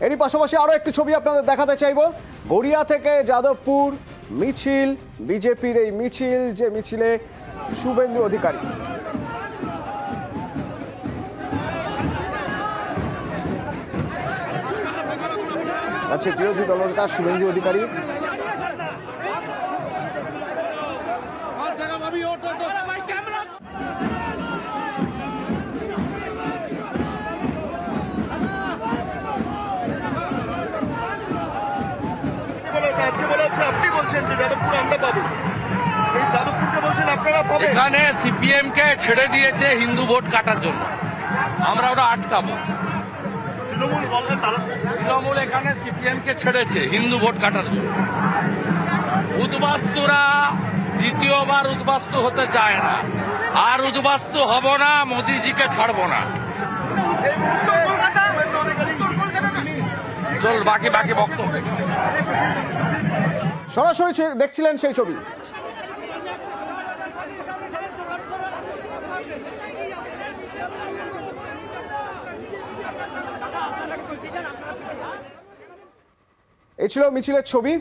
এরই পাশাপাশি আরো একটি ছবি আপনাদের দেখাতে চাইবো। গড়িয়া থেকে যাদবপুর মিছিল, বিজেপির এই মিছিল, যে মিছিলে শুভেন্দু অধিকারী। আচ্ছা, বিরোধী দলনেতা শুভেন্দু অধিকারী। এখানে সিপিএম কে ছেড়ে দিয়েছে হিন্দু ভোট কাটার জন্য, আমরা ওটা আটকাবো। তৃণমূল এখানে সিপিএম কে ছেড়েছে হিন্দু ভোট কাটার জন্য। উদ্বাস্তুরা দ্বিতীয়বার উদ্বাস্তু হতে চায় না, আর উদ্বাস্তু হব না, মোদিজিকে ছাড়বো না। চল বাকি বক্তব্য। সরাসরি দেখছিলেন সেই ছবি। এই ছিল মিছিলের ছবি।